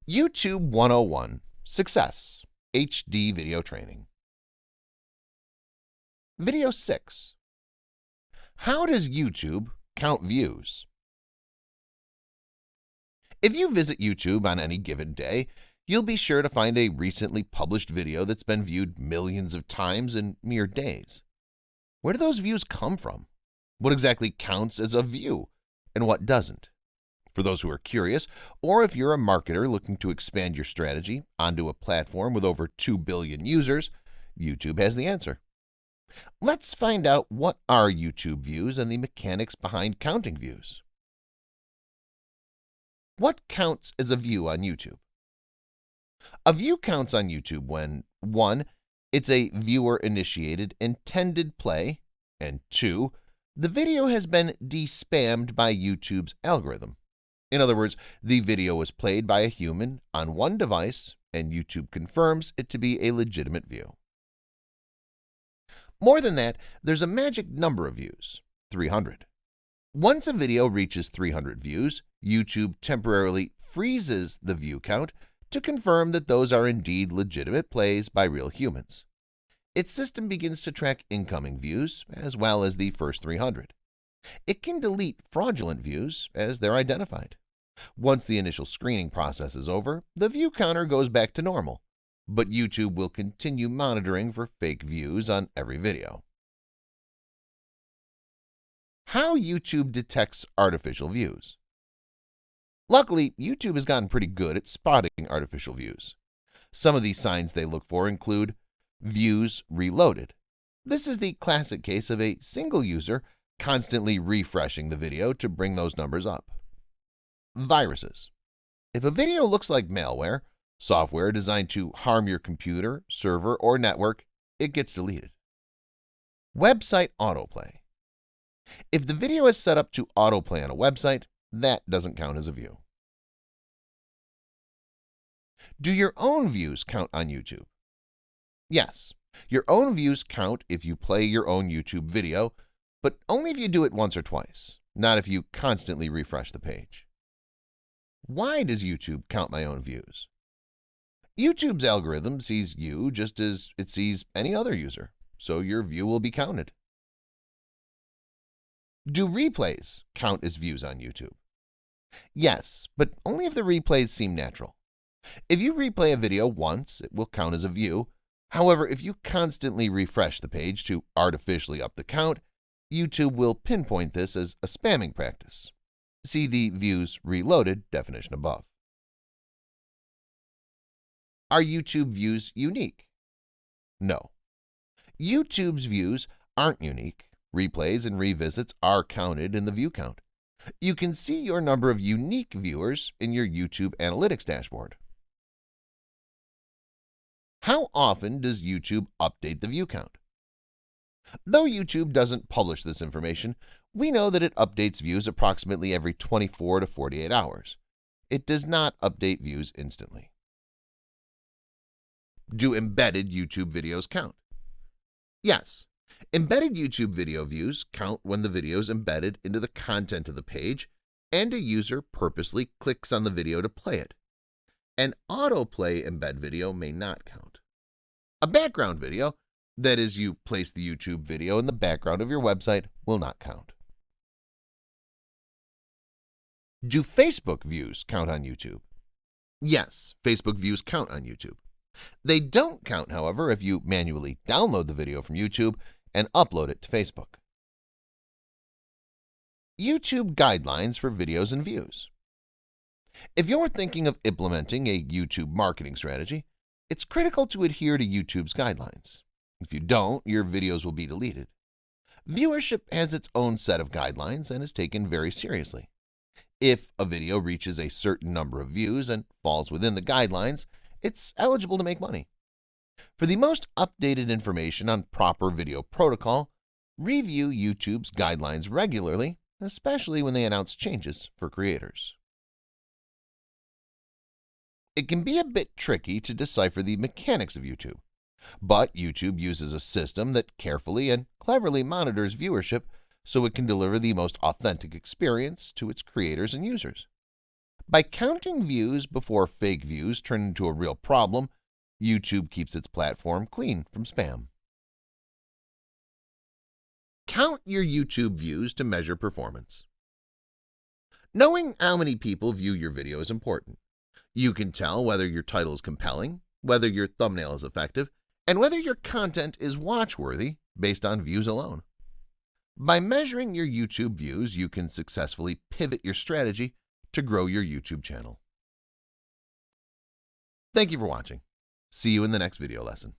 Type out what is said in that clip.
YouTube 101 Success HD Video Training. Video 6. How does YouTube count views? If you visit YouTube on any given day, you'll be sure to find a recently published video that's been viewed millions of times in mere days. Where do those views come from? What exactly counts as a view, and what doesn't? For those who are curious, or if you're a marketer looking to expand your strategy onto a platform with over 2 billion users, YouTube has the answer. Let's find out what are YouTube views and the mechanics behind counting views. What counts as a view on YouTube? A view counts on YouTube when 1. It's a viewer-initiated intended play, and 2. The video has been de-spammed by YouTube's algorithm. In other words, the video was played by a human on one device, and YouTube confirms it to be a legitimate view. More than that, there's a magic number of views, 300. Once a video reaches 300 views, YouTube temporarily freezes the view count to confirm that those are indeed legitimate plays by real humans. Its system begins to track incoming views as well as the first 300. It can delete fraudulent views as they're identified. Once the initial screening process is over, the view counter goes back to normal, but YouTube will continue monitoring for fake views on every video. How YouTube detects artificial views. Luckily, YouTube has gotten pretty good at spotting artificial views. Some of these signs they look for include views reloaded. This is the classic case of a single user constantly refreshing the video to bring those numbers up. Viruses. If a video looks like malware, software designed to harm your computer, server, or network, it gets deleted. Website autoplay. If the video is set up to autoplay on a website, that doesn't count as a view. Do your own views count on YouTube? Yes, your own views count if you play your own YouTube video, but only if you do it once or twice, not if you constantly refresh the page. Why does YouTube count my own views? YouTube's algorithm sees you just as it sees any other user, so your view will be counted. Do replays count as views on YouTube? Yes, but only if the replays seem natural. If you replay a video once, it will count as a view. However, if you constantly refresh the page to artificially up the count, YouTube will pinpoint this as a spamming practice. See the views reloaded definition above. Are YouTube views unique? No. YouTube's views aren't unique. Replays and revisits are counted in the view count. You can see your number of unique viewers in your YouTube analytics dashboard. How often does YouTube update the view count? Though YouTube doesn't publish this information, we know that it updates views approximately every 24 to 48 hours. It does not update views instantly. Do embedded YouTube videos count? Yes. Embedded YouTube video views count when the video is embedded into the content of the page and a user purposely clicks on the video to play it. An autoplay embed video may not count. A background video, that is, you place the YouTube video in the background of your website, will not count. Do Facebook views count on YouTube? Yes, Facebook views count on YouTube. They don't count, however, if you manually download the video from YouTube and upload it to Facebook. YouTube guidelines for videos and views. If you're thinking of implementing a YouTube marketing strategy, it's critical to adhere to YouTube's guidelines. If you don't, your videos will be deleted. Viewership has its own set of guidelines and is taken very seriously. If a video reaches a certain number of views and falls within the guidelines, it's eligible to make money. For the most updated information on proper video protocol, review YouTube's guidelines regularly, especially when they announce changes for creators. It can be a bit tricky to decipher the mechanics of YouTube, but YouTube uses a system that carefully and cleverly monitors viewership so it can deliver the most authentic experience to its creators and users. By counting views before fake views turn into a real problem, YouTube keeps its platform clean from spam. Count your YouTube views to measure performance. Knowing how many people view your video is important. You can tell whether your title is compelling, whether your thumbnail is effective, and whether your content is watch-worthy based on views alone. By measuring your YouTube views, you can successfully pivot your strategy to grow your YouTube channel. Thank you for watching. See you in the next video lesson.